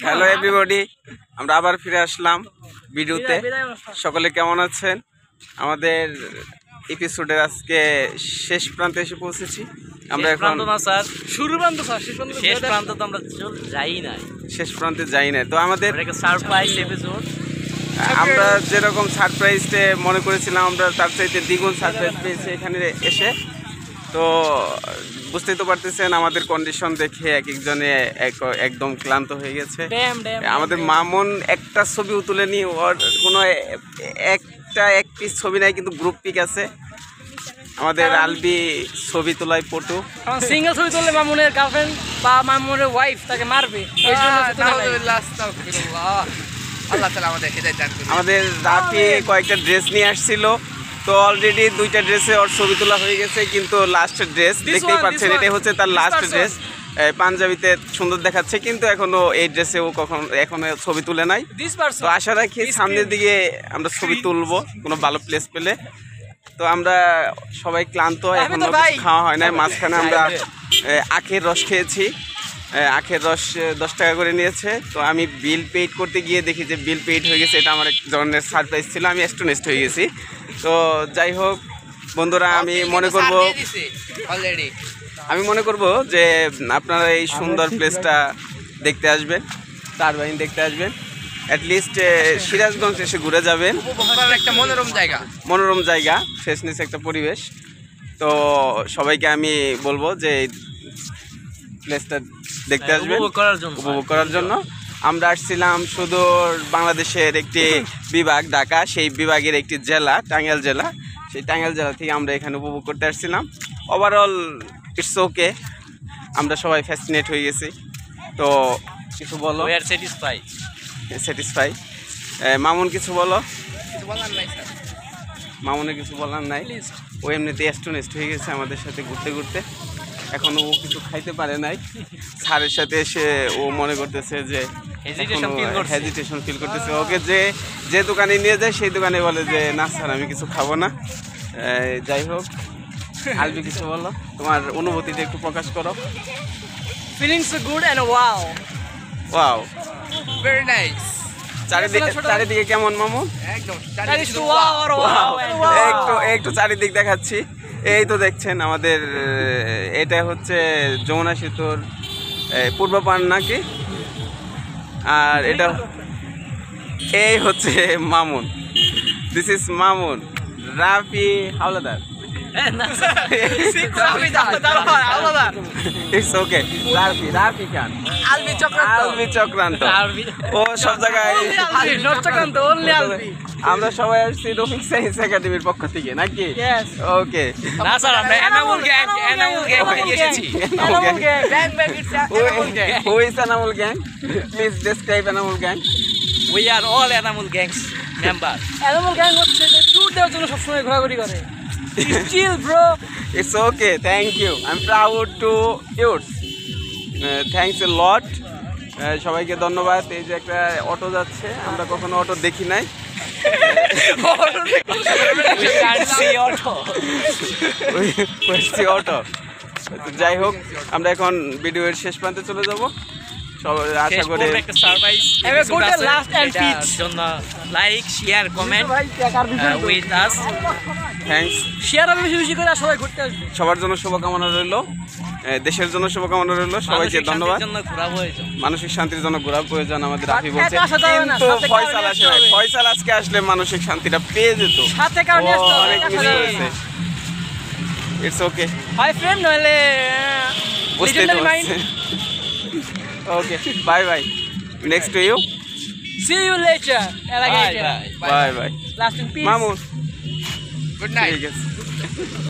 Hello everybody, আমরা আবার ফিরে আসলাম ভিডিওতে। সকলে কেমন আছেন? আমাদের এপিসোডের আজকে শেষ প্রান্তে এসে পৌঁছেছি। আমরা এখন শেষ প্রান্তে যাই না। তো আমাদের সারপ্রাইজ এপিসোড, আমরা যেরকম সারপ্রাইজে মনে করেছিলাম, আমরা তার চাইতে দ্বিগুণ সারপ্রাইজ পেয়েছি এখানে এসে। তো বুঝতেই তো পারতেছেন আমাদের কন্ডিশন দেখে এক একজনে একদম ক্লান্ত হয়ে গেছে। আমাদের মামুন একটা ছবিও তুলেনি, ওর কোনো এক পিস ছবি নাই, কিন্তু গ্রুপ পিক আছে। আমাদের আলবি ছবি তোলায় পটু, সিঙ্গেল ছবি তুললে মামুনের গার্লফ্রেন্ড বা মামুনের ওয়াইফ তাকে মারবে। আমাদের রাফি কয়েকটা ড্রেস নিয়ে আসছিল, তো অলরেডি দুইটা ড্রেসে ওর ছবি তোলা হয়ে গেছে, কিন্তু লাস্ট ড্রেস দেখতেই পাচ্ছেন, এটাই হচ্ছে তার লাস্ট ড্রেস। পাঞ্জাবিতে সুন্দর দেখাচ্ছে, কিন্তু এখনো এই ড্রেসে ও এখনো ছবি তুলে নাই। তো আশা রাখি সামনের দিকে আমরা ছবি তুলবো কোনো ভালো প্লেস পেলে। তো আমরা সবাই ক্লান্ত, এখনো খাওয়া হয় না। মাঝখানে আমরা আখের রস খেয়েছি, আখের রস 10 টাকা করে নিয়েছে। তো আমি বিল পেইড করতে গিয়ে দেখি যে বিল পেইড হয়ে গেছে। এটা আমার এক ধরনের সারপ্রাইজ ছিল, আমি অ্যাস্টোনিশড হয়ে গেছি। তো যাই হোক বন্ধুরা, আমি মনে করব যে আপনারা এই সুন্দর প্লেসটা দেখতে আসবেন, টারবাইন দেখতে আসবেন, অ্যাটলিস্ট সিরাজগঞ্জ এসে ঘুরে যাবেন। একটা মনোরম জায়গা, ফ্রেশনেস একটা পরিবেশ। তো সবাইকে আমি বলবো যে প্লেসটা দেখতে আসবেন, উপভোগ করার জন্য। আমরা আসছিলাম সুদূর বাংলাদেশের একটি বিভাগ ঢাকা, সেই বিভাগের একটি জেলা টাঙ্গাইল জেলা। সেই টাঙ্গাইল জেলা থেকে আমরা এখানে উপভোগ করতে আসছিলাম। ওভারঅল ইটস ওকে, আমরা সবাই ফ্যাসিনেট হয়ে গেছি। তো কিছু বলো? স্যাটিসফাই। মামুন কিছু বলো? মামুনের কিছু বলার নাই, ও এমনিতে অ্যাস্টোনিশড হয়ে গেছে আমাদের সাথে ঘুরতে ঘুরতে। এখনো ও কিছু খাইতে পারে নাই। স্যারের সাথে এসে ও মনে করতেছে যে হেজিটেশন ফিল করতেছে। ওকে যে দোকানে নিয়ে যায় সেই দোকানে বলে যে না স্যার আমি কিছু খাবো না। যাই হোক, আলবি কিছু বলো, তোমার অনুভূতিটা একটু প্রকাশ করো। Feelings good and wow wow, very nice. চারিদিকে কেমন মামু? একদম একটু চারিদিক দেখাচ্ছি। এই তো দেখছেন আমাদের, এটা হচ্ছে যমুনা সেতুর পূর্ব পান নাকি, আর এটা এই হচ্ছে Mamun. This is Mamun, Rafi Howlader. It's okay, Rafi Khan, আলবি চক্রান্ত। ও সব জায়গায় আমরা সবাই আসছি রফিক সায়েন্স একাডেমির পক্ষ থেকে নাকি? ওকে, না স্যার, আমরা এনামুল গ্যাং থেকে এসেছি। Who is Enamul gang? Please describe Enamul gang. We are all Enamul gangs member. Enamul gang হচ্ছে যে ট্যুর দেওয়ার জন্য সবসময় ঘোরাঘুরি করে। Chill bro. It's okay, thank you. I'm proud to youth. Thanks a lot. সবাইকে ধন্যবাদ। এই যে একটা অটো যাচ্ছে, আমরা কখনো অটো দেখি নাই। অটো। যাই হোক, আমরা এখন ভিডিওর শেষ প্রান্তে চলে যাব। আশা করি like share comment with us. Thanks. Share হবে বেশি বেশি করে, সবাই ঘুরতে আসবে। সবার জন্য শুভকামনা রইল, দেশের জন্য শুভকামনা রইল। সবাইকে ধন্যবাদ। মানসিক শান্তির জন্য ঘোরা প্রয়োজন আমাদের রাফি বলছে, কিন্তু ফয়সাল আসে না। ফয়সাল আজকে আসলে মানসিক শান্তিটা পেয়ে যেত। অনেক মিস করেছে। ইটস ওকে, হাই ফ্রেন্ড নইলে বুঝতেই তো পারছেন। Okay, bye. Next to you. See you later. Bye. Last in peace. Mamun. Good night.